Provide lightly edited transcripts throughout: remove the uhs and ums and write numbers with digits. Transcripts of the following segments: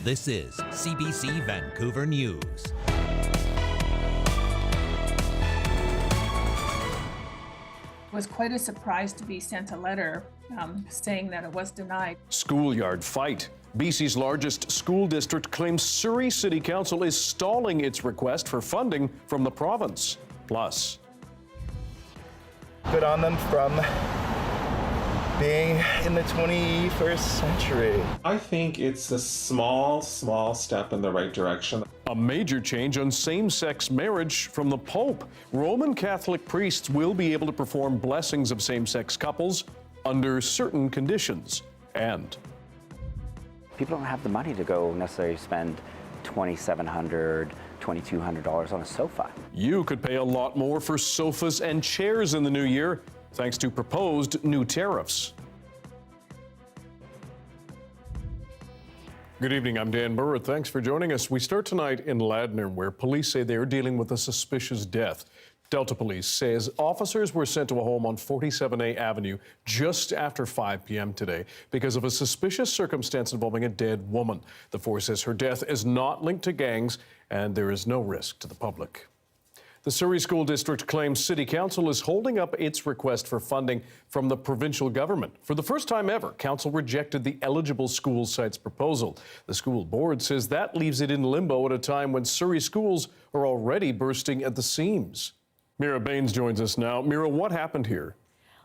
This is CBC Vancouver News. It was quite a surprise to be sent a letter saying that it was denied. Schoolyard fight. BC's largest school district claims Surrey City Council is stalling its request for funding from the province. Plus, good on them from being in the 21st century. I think it's a small step in the right direction. A major change on same-sex marriage from the Pope. Roman Catholic priests will be able to perform blessings of same-sex couples under certain conditions. And people don't have the money to go necessarily spend $2,700, $2,200 on a sofa. You could pay a lot more for sofas and chairs in the new year, thanks to proposed new tariffs. Good evening, I'm Dan Burritt. Thanks for joining us. We start tonight in Ladner, where police say they are dealing with a suspicious death. Delta Police says officers were sent to a home on 47A Avenue just after 5 p.m. today because of a suspicious circumstance involving a dead woman. The force says her death is not linked to gangs and there is no risk to the public. The Surrey School District claims City Council is holding up its request for funding from the provincial government. For the first time ever, Council rejected the eligible school sites proposal. The school board says that leaves it in limbo at a time when Surrey schools are already bursting at the seams. Mira Baines joins us now. Mira, what happened here?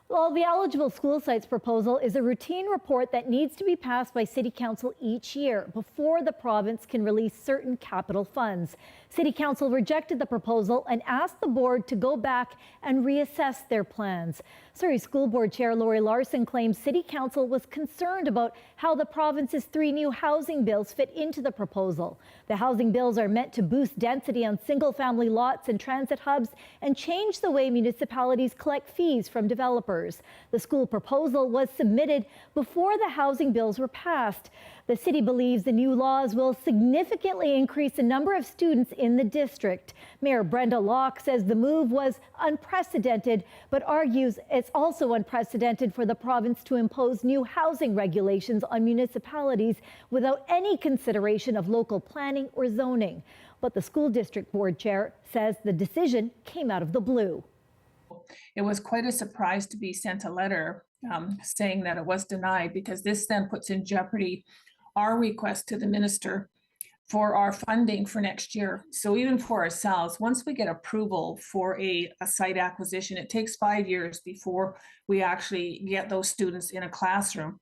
Well, the eligible school sites proposal is a routine report that needs to be passed by City Council each year before the province can release certain capital funds. City Council rejected the proposal and asked the board to go back and reassess their plans. Surrey School Board Chair Lori Larson claims City Council was concerned about how the province's 3 new housing bills fit into the proposal. The housing bills are meant to boost density on single-family lots and transit hubs and change the way municipalities collect fees from developers. The school proposal was submitted before the housing bills were passed. The city believes the new laws will significantly increase the number of students in the district. Mayor Brenda Locke says the move was unprecedented, but argues it's also unprecedented for the province to impose new housing regulations on municipalities without any consideration of local planning or zoning. But the school district board chair says the decision came out of the blue. It was quite a surprise to be sent a letter saying that it was denied, because this then puts in jeopardy our request to the minister for our funding for next year. So even for ourselves, once we get approval for a site acquisition, it takes 5 years before we actually get those students in a classroom.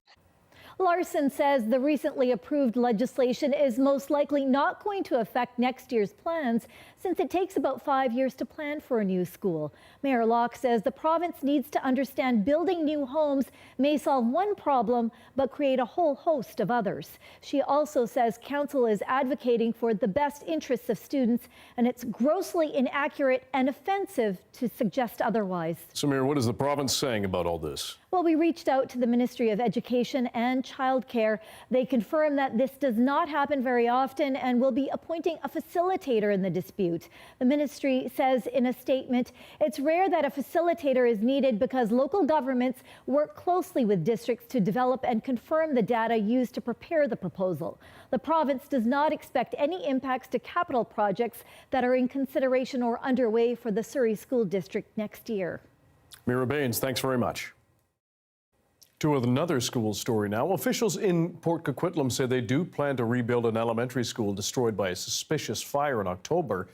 Larson says the recently approved legislation is most likely not going to affect next year's plans, since it takes about 5 years to plan for a new school. Mayor Locke says the province needs to understand building new homes may solve one problem, but create a whole host of others. She also says council is advocating for the best interests of students, and it's grossly inaccurate and offensive to suggest otherwise. Samir, what is the province saying about all this? Well, we reached out to the Ministry of Education and Childcare. They confirm that this does not happen very often and will be appointing a facilitator in the dispute. The ministry says in a statement, it's rare that a facilitator is needed because local governments work closely with districts to develop and confirm the data used to prepare the proposal. The province does not expect any impacts to capital projects that are in consideration or underway for the Surrey School District next year. Mira Baines, thanks very much. To another school story now. Officials in Port Coquitlam say they do plan to rebuild an elementary school destroyed by a suspicious fire in October.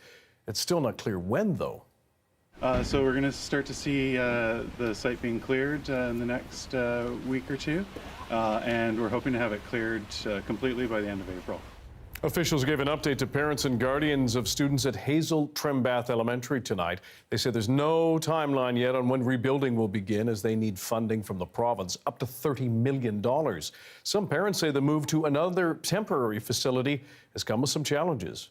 It's still not clear when, though. So we're going to start to see the site being cleared in the next week or two, and we're hoping to have it cleared completely by the end of April. Officials gave an update to parents and guardians of students at Hazel Trembath Elementary tonight. They said there's no timeline yet on when rebuilding will begin, as they need funding from the province, up to $30 million. Some parents say the move to another temporary facility has come with some challenges.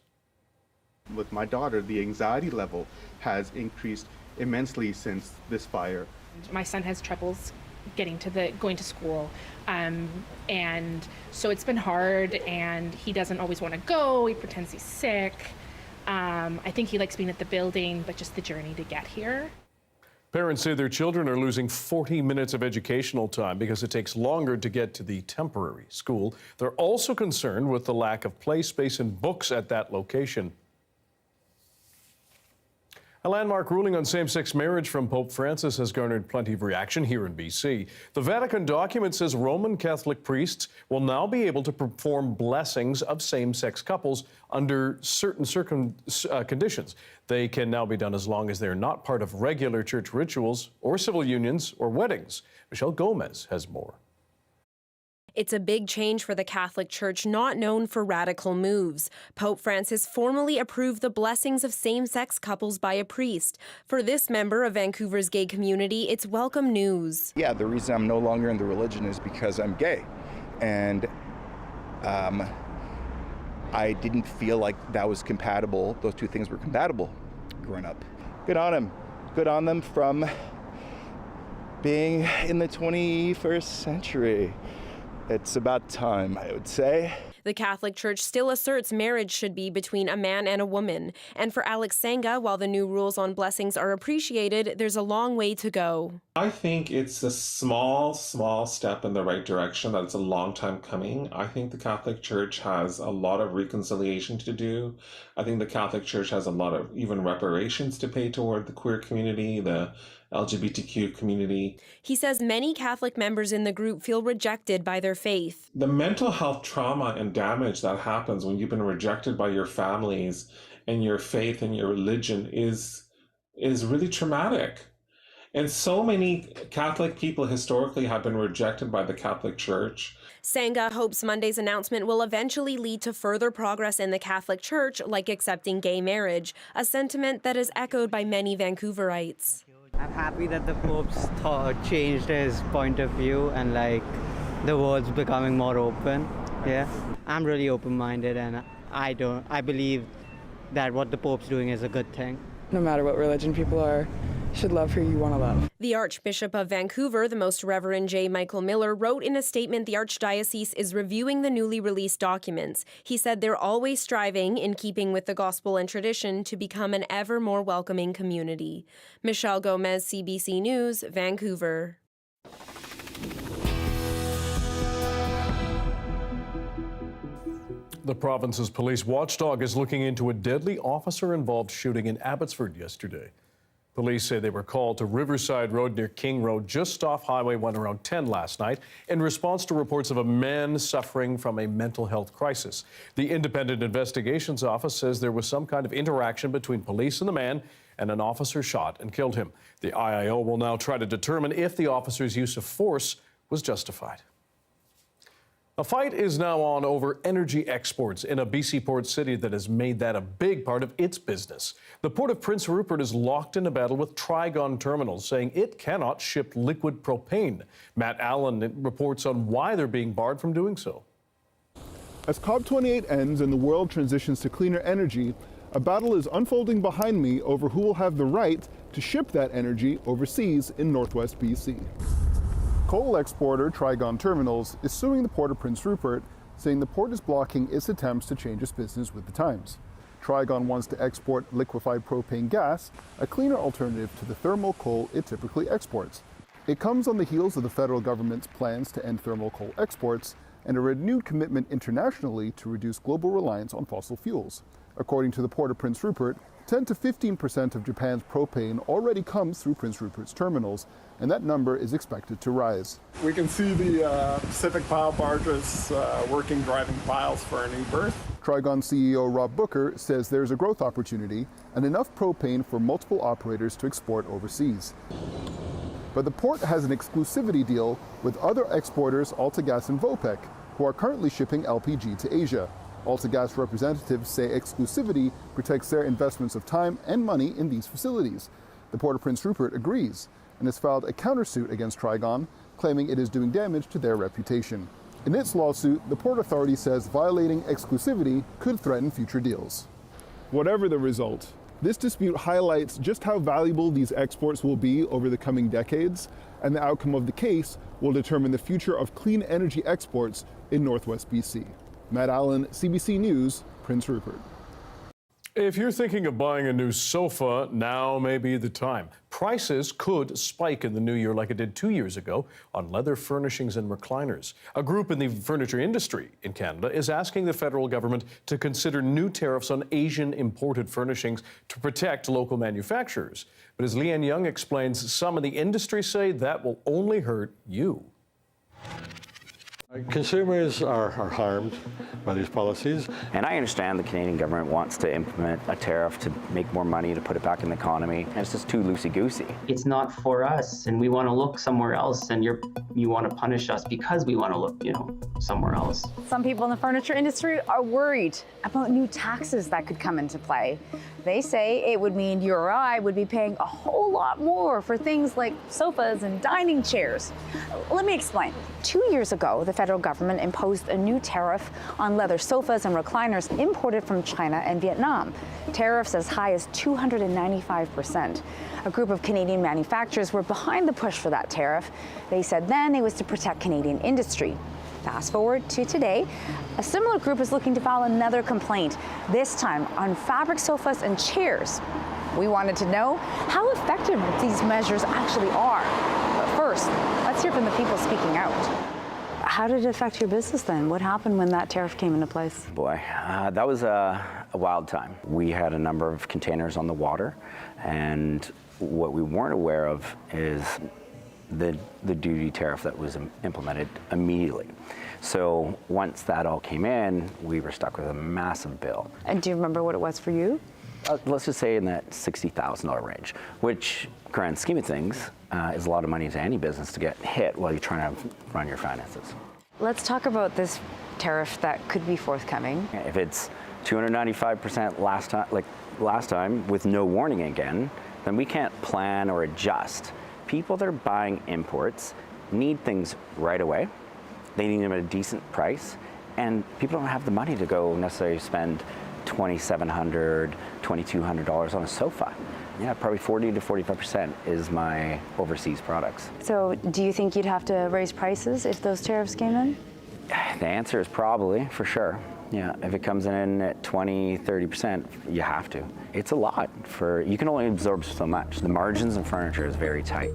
With my daughter, the anxiety level has increased immensely since this fire. My son has troubles going to school, and so it's been hard, and he doesn't always want to go. He pretends he's sick. I think he likes being at the building, but just the journey to get here. Parents say their children are losing 40 minutes of educational time because it takes longer to get to the temporary school. They're also concerned with the lack of play space and books at that location. A landmark ruling on same-sex marriage from Pope Francis has garnered plenty of reaction here in BC. The Vatican document says Roman Catholic priests will now be able to perform blessings of same-sex couples under certain conditions. They can now be done as long as they're not part of regular church rituals or civil unions or weddings. Michelle Gomez has more. It's a big change for the Catholic Church, not known for radical moves. Pope Francis formally approved the blessings of same-sex couples by a priest. For this member of Vancouver's gay community, it's welcome news. Yeah, the reason I'm no longer in the religion is because I'm gay. And I didn't feel like that was compatible. Those two things were compatible growing up. Good on him. Good on them from being in the 21st century. It's about time, I would say. The Catholic Church still asserts marriage should be between a man and a woman. And for Alex Senga, while the new rules on blessings are appreciated, there's a long way to go. I think it's a small step in the right direction. That's a long time coming. I think the Catholic Church has a lot of reconciliation to do. I think the Catholic Church has a lot of even reparations to pay toward the queer community, the LGBTQ community. He says many Catholic members in the group feel rejected by their faith. The mental health trauma and damage that happens when you've been rejected by your families and your faith and your religion is really traumatic. And so many Catholic people historically have been rejected by the Catholic Church. Senga hopes Monday's announcement will eventually lead to further progress in the Catholic Church, like accepting gay marriage, a sentiment that is echoed by many Vancouverites. I'm happy that the Pope's changed his point of view and the world's becoming more open. Yeah, I'm really open-minded, and I believe that what the Pope's doing is a good thing. No matter what religion people are, you should love who you want to love. The Archbishop of Vancouver, the Most Reverend J. Michael Miller, wrote in a statement the Archdiocese is reviewing the newly released documents. He said they're always striving, in keeping with the gospel and tradition, to become an ever more welcoming community. Michelle Gomez, CBC News, Vancouver. The province's police watchdog is looking into a deadly officer-involved shooting in Abbotsford yesterday. Police say they were called to Riverside Road near King Road, just off Highway 1 around 10 last night, in response to reports of a man suffering from a mental health crisis. The Independent Investigations Office says there was some kind of interaction between police and the man, and an officer shot and killed him. The IIO will now try to determine if the officer's use of force was justified. A fight is now on over energy exports in a BC port city that has made that a big part of its business. The Port of Prince Rupert is locked in a battle with Trigon Terminals, saying it cannot ship liquid propane. Matt Allen reports on why they're being barred from doing so. As COP28 ends and the world transitions to cleaner energy, a battle is unfolding behind me over who will have the right to ship that energy overseas in northwest BC. Coal exporter Trigon Terminals is suing the Port of Prince Rupert, saying the port is blocking its attempts to change its business with the times. Trigon wants to export liquefied propane gas, a cleaner alternative to the thermal coal it typically exports. It comes on the heels of the federal government's plans to end thermal coal exports and a renewed commitment internationally to reduce global reliance on fossil fuels. According to the Port of Prince Rupert, 10 to 15% of Japan's propane already comes through Prince Rupert's terminals, and that number is expected to rise. We can see the Pacific pile barges working, driving piles for a new berth. Trigon CEO Rob Booker says there's a growth opportunity and enough propane for multiple operators to export overseas. But the port has an exclusivity deal with other exporters, AltaGas and Vopec, who are currently shipping LPG to Asia. AltaGas representatives say exclusivity protects their investments of time and money in these facilities. The Port of Prince Rupert agrees and has filed a countersuit against Trigon, claiming it is doing damage to their reputation. In its lawsuit, the Port Authority says violating exclusivity could threaten future deals. Whatever the result, this dispute highlights just how valuable these exports will be over the coming decades, and the outcome of the case will determine the future of clean energy exports in northwest BC. Matt Allen, CBC News, Prince Rupert. If you're thinking of buying a new sofa, now may be the time. Prices could spike in the new year like it did 2 years ago on leather furnishings and recliners. A group in the furniture industry in Canada is asking the federal government to consider new tariffs on Asian imported furnishings to protect local manufacturers. But as Leanne Young explains, some in the industry say that will only hurt you. Consumers are harmed by these policies. And I understand the Canadian government wants to implement a tariff to make more money, to put it back in the economy. And it's just too loosey-goosey. It's not for us, and we want to look somewhere else, and you want to punish us because we want to look, somewhere else. Some people in the furniture industry are worried about new taxes that could come into play. They say it would mean you or I would be paying a whole lot more for things like sofas and dining chairs. Let me explain. 2 years ago, the federal government imposed a new tariff on leather sofas and recliners imported from China and Vietnam. Tariffs as high as 295%. A group of Canadian manufacturers were behind the push for that tariff. They said then it was to protect Canadian industry. Fast forward to today, a similar group is looking to file another complaint, this time on fabric sofas and chairs. We wanted to know how effective these measures actually are. But first, let's hear from the people speaking out. How did it affect your business then? What happened when that tariff came into place? Boy, that was a wild time. We had a number of containers on the water, and what we weren't aware of is the duty tariff that was implemented immediately. So once that all came in, we were stuck with a massive bill. And do you remember what it was for you? Let's just say in that $60,000 range, which, grand scheme of things, is a lot of money to any business to get hit while you're trying to run your finances. Let's talk about this tariff that could be forthcoming. If it's 295% last time with no warning again, then we can't plan or adjust. People that are buying imports need things right away. They need them at a decent price, and people don't have the money to go necessarily spend $2,700, $2,200 on a sofa. Yeah, probably 40 to 45% is my overseas products. So do you think you'd have to raise prices if those tariffs came in? The answer is probably, for sure. Yeah, if it comes in at 20, 30%, you have to. It's a lot. You can only absorb so much. The margins in furniture is very tight.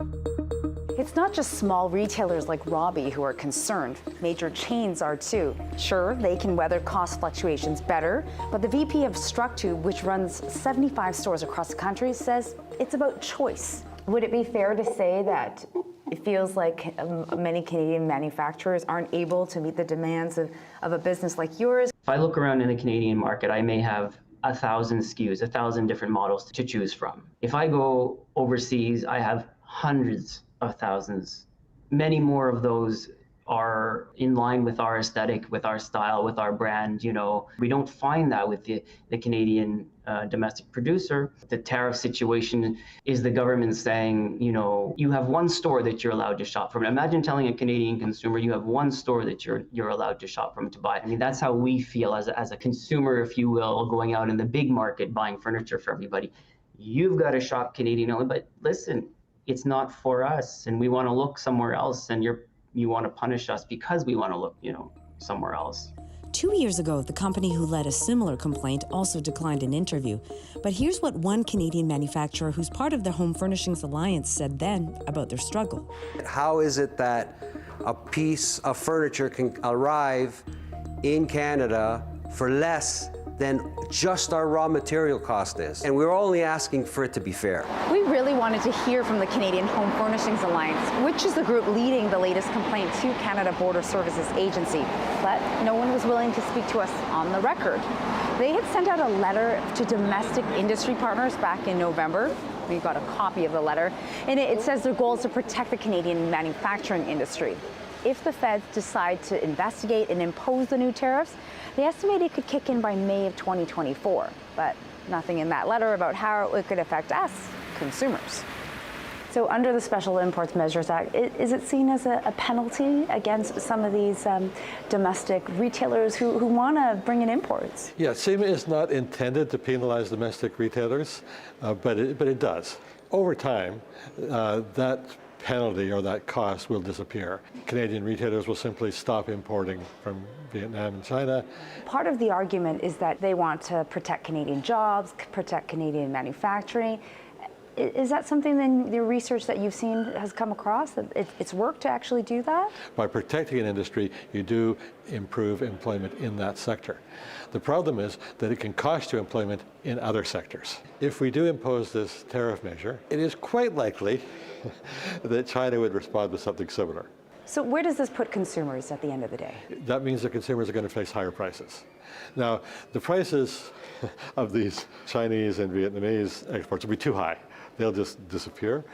It's not just small retailers like Robbie who are concerned. Major chains are too. Sure, they can weather cost fluctuations better, but the VP of Structube, which runs 75 stores across the country, says it's about choice. Would it be fair to say that it feels like many Canadian manufacturers aren't able to meet the demands of a business like yours? If I look around in the Canadian market, I may have 1,000 SKUs, 1,000 different models to choose from. If I go overseas, I have hundreds of thousands. Many more of those are in line with our aesthetic, with our style, with our brand. We don't find that with the Canadian domestic producer. The tariff situation is the government saying, you have one store that you're allowed to shop from. Imagine telling a Canadian consumer you have one store that you're allowed to shop from to buy. I mean, that's how we feel as a consumer, if you will, going out in the big market buying furniture for everybody. You've got to shop Canadian only, but listen, it's not for us, and we want to look somewhere else, and you want to punish us because we want to look, somewhere else. 2 years ago, the company who led a similar complaint also declined an interview. But here's what one Canadian manufacturer who's part of the Home Furnishings Alliance said then about their struggle. How is it that a piece of furniture can arrive in Canada for less than just our raw material cost is? And we're only asking for it to be fair. We really wanted to hear from the Canadian Home Furnishings Alliance, which is the group leading the latest complaint to Canada Border Services Agency, but no one was willing to speak to us on the record. They had sent out a letter to domestic industry partners back in November. We got a copy of the letter, and it says their goal is to protect the Canadian manufacturing industry. If the feds decide to investigate and impose the new tariffs, they estimate it could kick in by May of 2024, but nothing in that letter about how it could affect us, consumers. So under the Special Imports Measures Act, is it seen as a penalty against some of these domestic retailers who want to bring in imports? Yeah, CEMA is not intended to penalize domestic retailers, but it does. Over time, that penalty or that cost will disappear. Canadian retailers will simply stop importing from Vietnam and China. Part of the argument is that they want to protect Canadian jobs, protect Canadian manufacturing. Is that something then the research that you've seen has come across, that it's worked to actually do that? By protecting an industry, you do improve employment in that sector. The problem is that it can cost you employment in other sectors. If we do impose this tariff measure, it is quite likely that China would respond with something similar. So where does this put consumers at the end of the day? That means that consumers are going to face higher prices. Now, the prices of these Chinese and Vietnamese exports will be too high. They'll just disappear.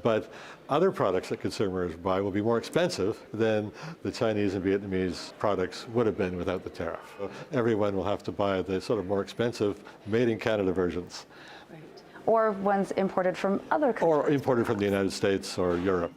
But other products that consumers buy will be more expensive than the Chinese and Vietnamese products would have been without the tariff. So everyone will have to buy the sort of more expensive made in Canada versions. Or ones imported from other countries? Or imported from the United States or Europe.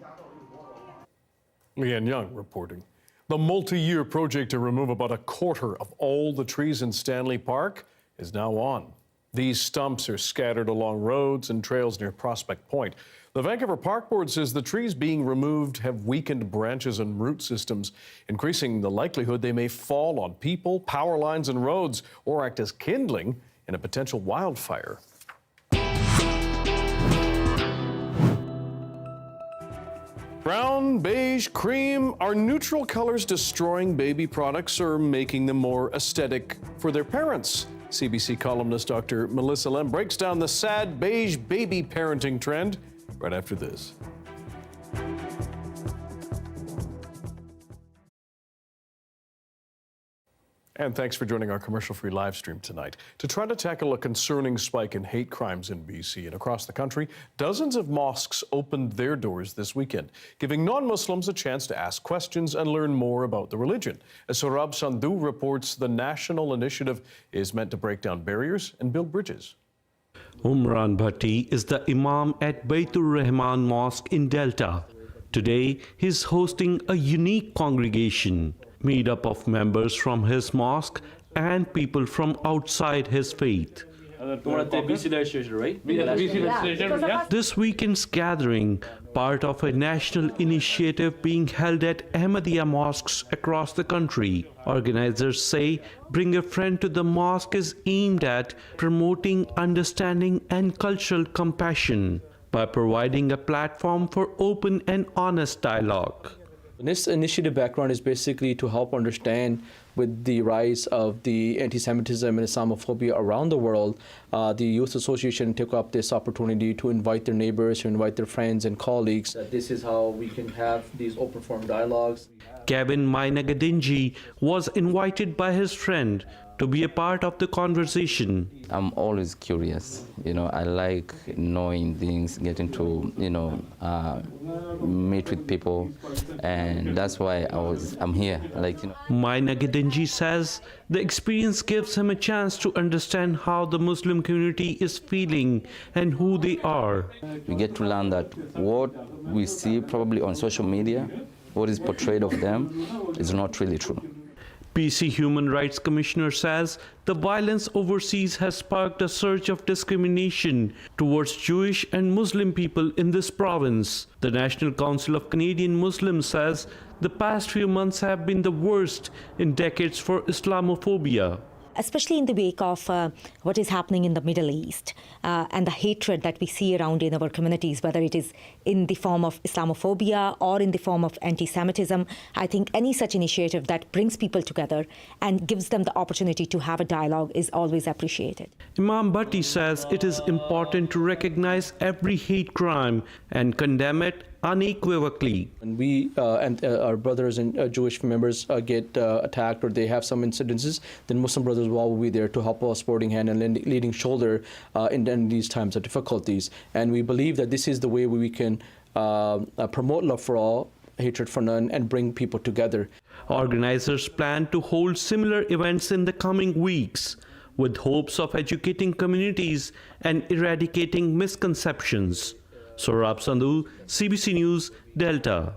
Leanne Young reporting. The multi-year project to remove about a quarter of all the trees in Stanley Park is now on. These stumps are scattered along roads and trails near Prospect Point. The Vancouver Park Board says the trees being removed have weakened branches and root systems, increasing the likelihood they may fall on people, power lines, and roads, or act as kindling in a potential wildfire. Brown, beige, cream, are neutral colors destroying baby products or making them more aesthetic for their parents? CBC columnist Dr. Melissa Lem breaks down the sad beige baby parenting trend right after this. And thanks for joining our commercial-free live stream tonight. To try to tackle a concerning spike in hate crimes in BC and across the country, dozens of mosques opened their doors this weekend, giving non-Muslims a chance to ask questions and learn more about the religion. As Saurabh Sandhu reports, the national initiative is meant to break down barriers and build bridges. Umran Bhatti is the Imam at Baitur Rahman Mosque in Delta. Today, he's hosting a unique congregation made up of members from his mosque and people from outside his faith. This weekend's gathering, part of a national initiative being held at Ahmadiyya mosques across the country. Organizers say Bring a Friend to the Mosque is aimed at promoting understanding and cultural compassion by providing a platform for open and honest dialogue. This initiative background is basically to help understand with the rise of the anti-Semitism and Islamophobia around the world, the Youth Association took up this opportunity to invite their neighbors, to invite their friends and colleagues. This is how we can have these open forum dialogues. Kevin Mainagadinji was invited by his friend to be a part of the conversation. I'm always curious, I like knowing things, getting to, meet with people, and that's why I'm here. Mainagadinji says the experience gives him a chance to understand how the Muslim community is feeling and who they are. We get to learn that what we see probably on social media, what is portrayed of them, is not really true. BC Human Rights Commissioner says the violence overseas has sparked a surge of discrimination towards Jewish and Muslim people in this province. The National Council of Canadian Muslims says the past few months have been the worst in decades for Islamophobia. Especially in the wake of what is happening in the Middle East and the hatred that we see around in our communities, whether it is in the form of Islamophobia or in the form of anti-Semitism, I think any such initiative that brings people together and gives them the opportunity to have a dialogue is always appreciated. Imam Bhatti says it is important to recognize every hate crime and condemn it unequivocally. When we and our brothers and Jewish members get attacked or they have some incidences, then Muslim brothers will all be there to help us, supporting hand and leading shoulder in these times of difficulties. And we believe that this is the way we can promote love for all, hatred for none, and bring people together. Organizers plan to hold similar events in the coming weeks, with hopes of educating communities and eradicating misconceptions. Saurabh Sandhu, CBC News, Delta.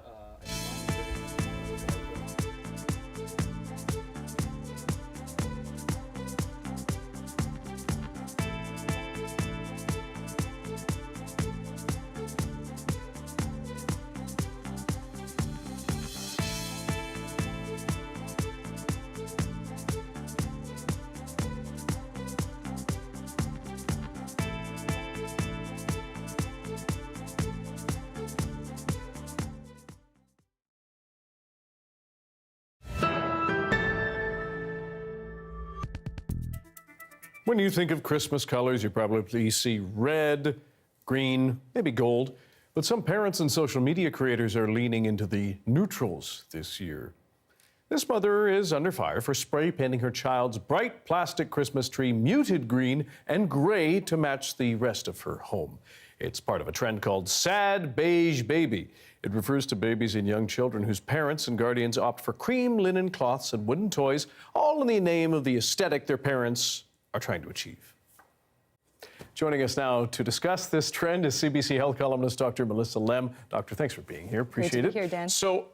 When you think of Christmas colors, you probably see red, green, maybe gold. But some parents and social media creators are leaning into the neutrals this year. This mother is under fire for spray painting her child's bright plastic Christmas tree muted green and gray to match the rest of her home. It's part of a trend called Sad Beige Baby. It refers to babies and young children whose parents and guardians opt for cream linen cloths and wooden toys, all in the name of the aesthetic their parents are trying to achieve. Joining us now to discuss this trend is CBC Health columnist Dr. Melissa Lem. Doctor, thanks for being here. Appreciate it. Great to be here, Dan. So,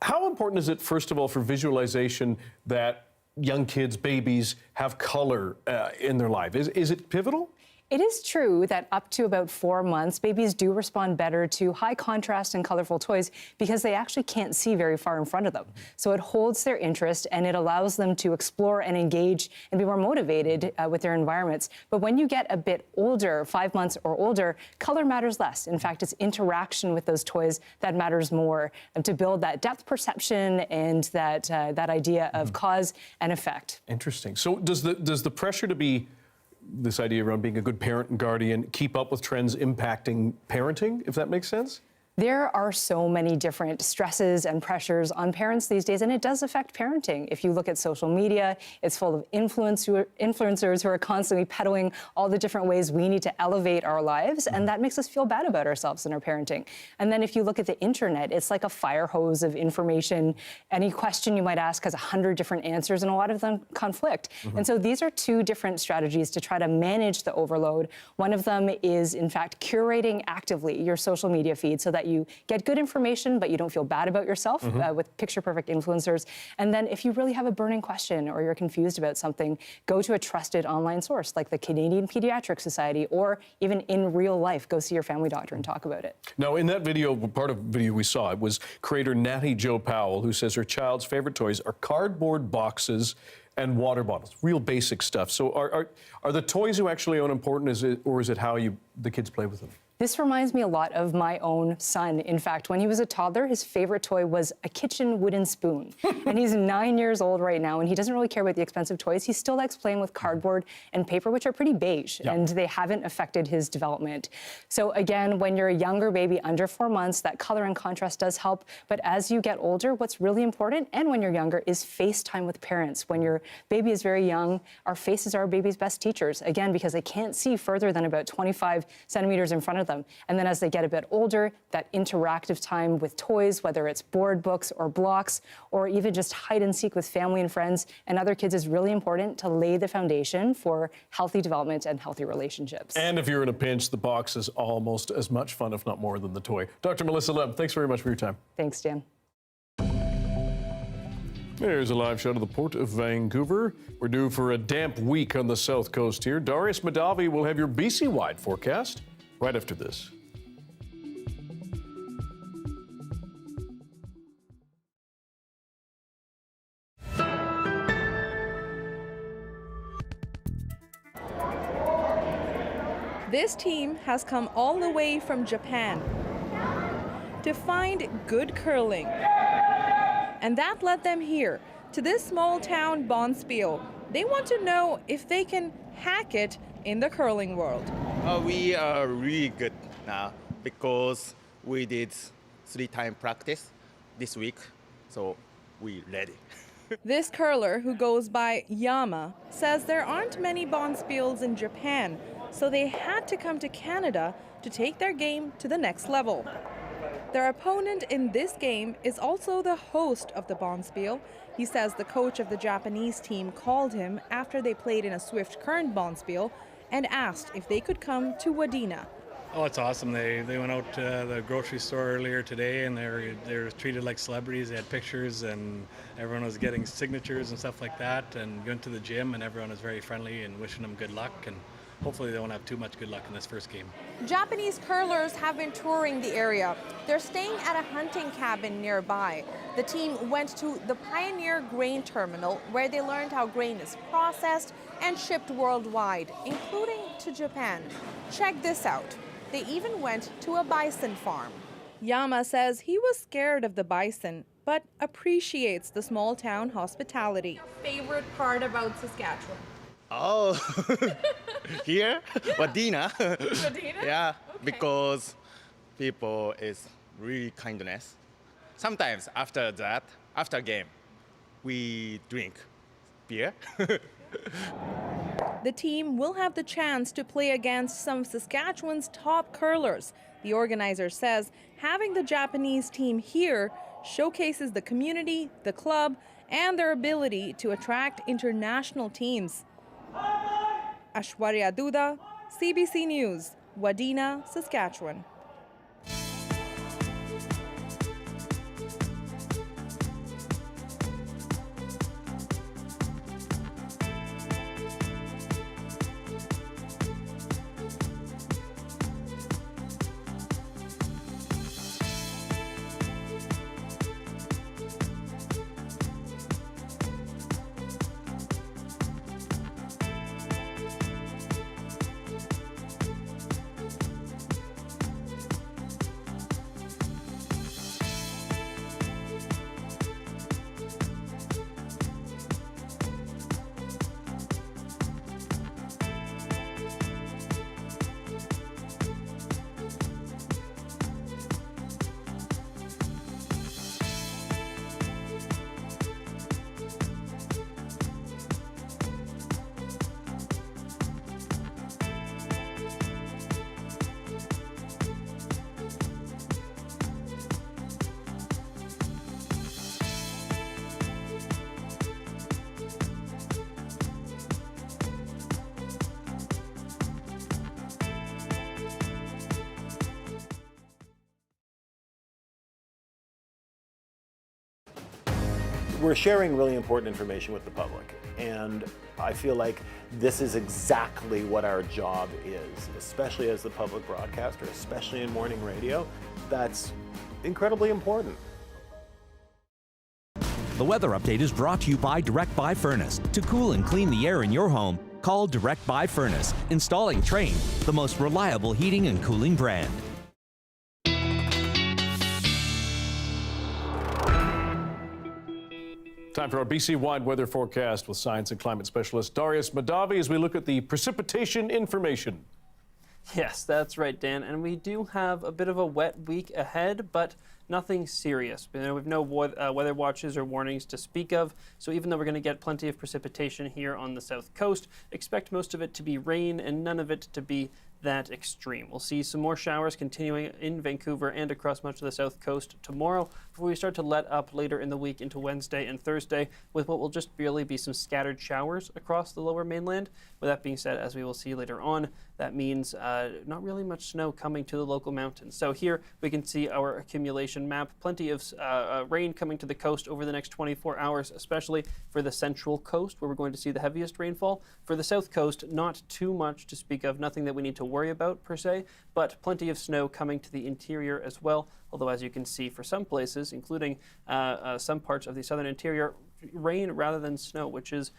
how important is it, first of all, for visualization that young kids, babies, have color in their life? Is it pivotal? It is true that up to about 4 months, babies do respond better to high contrast and colorful toys because they actually can't see very far in front of them. So it holds their interest and it allows them to explore and engage and be more motivated with their environments. But when you get a bit older, 5 months or older, color matters less. In fact, it's interaction with those toys that matters more to build that depth perception and that idea of cause and effect. Interesting. So does the pressure to be this idea around being a good parent and guardian keep up with trends impacting parenting, if that makes sense? There are so many different stresses and pressures on parents these days, and it does affect parenting. If you look at social media, it's full of influencers who are constantly peddling all the different ways we need to elevate our lives, and that makes us feel bad about ourselves in our parenting. And then if you look at the internet, it's like a fire hose of information. Any question you might ask has 100 different answers, and a lot of them conflict. And so these are two different strategies to try to manage the overload. One of them is, in fact, curating actively your social media feed so that you get good information, but you don't feel bad about yourself with picture-perfect influencers. And then if you really have a burning question or you're confused about something, go to a trusted online source like the Canadian Pediatric Society, or even in real life, go see your family doctor and talk about it. Now, in that video, part of the video we saw, it was creator Natty Jo Powell, who says her child's favorite toys are cardboard boxes and water bottles, real basic stuff. So are the toys you actually own important, or is it how the kids play with them? This reminds me a lot of my own son. In fact, when he was a toddler, his favorite toy was a kitchen wooden spoon. And he's 9 years old right now, and he doesn't really care about the expensive toys. He still likes playing with cardboard and paper, which are pretty beige, and they haven't affected his development. So again, when you're a younger baby under 4 months, that color and contrast does help. But as you get older, what's really important, and when you're younger, is FaceTime with parents. When your baby is very young, our faces are our baby's best teachers, again, because they can't see further than about 25 centimeters in front of them. And then as they get a bit older, that interactive time with toys, whether it's board books or blocks, or even just hide and seek with family and friends and other kids, is really important to lay the foundation for healthy development and healthy relationships. And if you're in a pinch, the box is almost as much fun, if not more, than the toy. Dr. Melissa Lem, thanks very much for your time. Thanks, Dan. There's a live shot of the Port of Vancouver. We're due for a damp week on the south coast here. Darius Madavi will have your BC-wide forecast right after this. This team has come all the way from Japan to find good curling. And that led them here, to this small town, Bonspiel. They want to know if they can hack it in the curling world. We are really good now because we did 3-time practice this week, so we ready. This curler, who goes by Yama, says there aren't many Bonspiels in Japan, so they had to come to Canada to take their game to the next level. Their opponent in this game is also the host of the Bonspiel. He says the coach of the Japanese team called him after they played in a swift current Bonspiel and asked if they could come to Wadena. Oh, it's awesome. They went out to the grocery store earlier today, and they were treated like celebrities. They had pictures, and everyone was getting signatures and stuff like that, and went to the gym, and everyone was very friendly and wishing them good luck, and hopefully they won't have too much good luck in this first game. Japanese curlers have been touring the area. They're staying at a hunting cabin nearby. The team went to the Pioneer Grain Terminal, where they learned how grain is processed and shipped worldwide, including to Japan. Check this out. They even went to a bison farm. Yama says he was scared of the bison, but appreciates the small town hospitality. Favorite part about Saskatchewan? Oh, here, Wadina. Wadina? Yeah, because people is really kindness. Sometimes after that, after game, we drink beer. The team will have the chance to play against some of Saskatchewan's top curlers. The organizer says having the Japanese team here showcases the community, the club, and their ability to attract international teams. Ashwarya Duda, CBC News, Wadena, Saskatchewan. We're sharing really important information with the public, and I feel like this is exactly what our job is, especially as the public broadcaster, especially in morning radio. That's incredibly important. The weather update is brought to you by Direct Buy Furnace. To cool and clean the air in your home, call Direct Buy Furnace. Installing Trane, the most reliable heating and cooling brand. Time for our BC-wide weather forecast with science and climate specialist Darius Madavi as we look at the precipitation information. Yes, that's right, Dan. And we do have a bit of a wet week ahead, but nothing serious. We've no weather watches or warnings to speak of. So even though we're going to get plenty of precipitation here on the south coast, expect most of it to be rain and none of it to be that extreme. We'll see some more showers continuing in Vancouver and across much of the south coast tomorrow before we start to let up later in the week into Wednesday and Thursday with what will just barely be some scattered showers across the lower mainland. With that being said, as we will see later on, that means not really much snow coming to the local mountains. So here we can see our accumulation map. Plenty of rain coming to the coast over the next 24 hours, especially for the central coast where we're going to see the heaviest rainfall. For the south coast, not too much to speak of, nothing that we need to worry about per se, but plenty of snow coming to the interior as well. Although as you can see for some places, including some parts of the southern interior, rain rather than snow, which is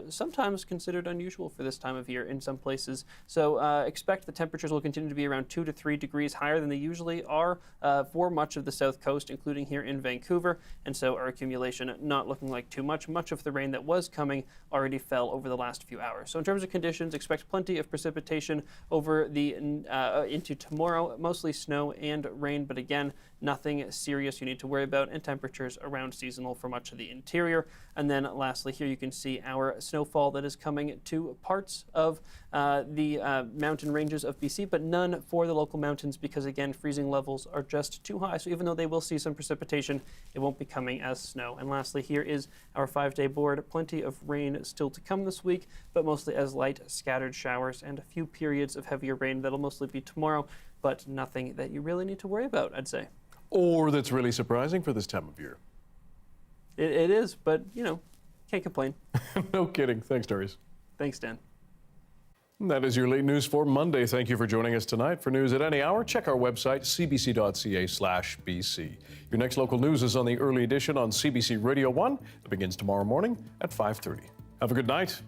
sometimes considered unusual for this time of year in some places. So expect the temperatures will continue to be around 2 to 3 degrees higher than they usually are for much of the south coast, including here in Vancouver. And so our accumulation not looking like too much. Much of the rain that was coming already fell over the last few hours. So in terms of conditions, expect plenty of precipitation over the into tomorrow, mostly snow and rain, but again, nothing serious you need to worry about, and temperatures around seasonal for much of the interior. And then lastly, here you can see our snowfall that is coming to parts of the mountain ranges of BC, but none for the local mountains because, again, freezing levels are just too high. So even though they will see some precipitation, it won't be coming as snow. And lastly, here is our 5-day board. Plenty of rain still to come this week, but mostly as light scattered showers and a few periods of heavier rain that'll mostly be tomorrow, but nothing that you really need to worry about, I'd say. Or that's really surprising for this time of year. It is, but, you know, can't complain. No kidding. Thanks, Darius. Thanks, Dan. And that is your late news for Monday. Thank you for joining us tonight. For news at any hour, check our website, cbc.ca/BC. Your next local news is on the early edition on CBC Radio 1. It begins tomorrow morning at 5:30. Have a good night.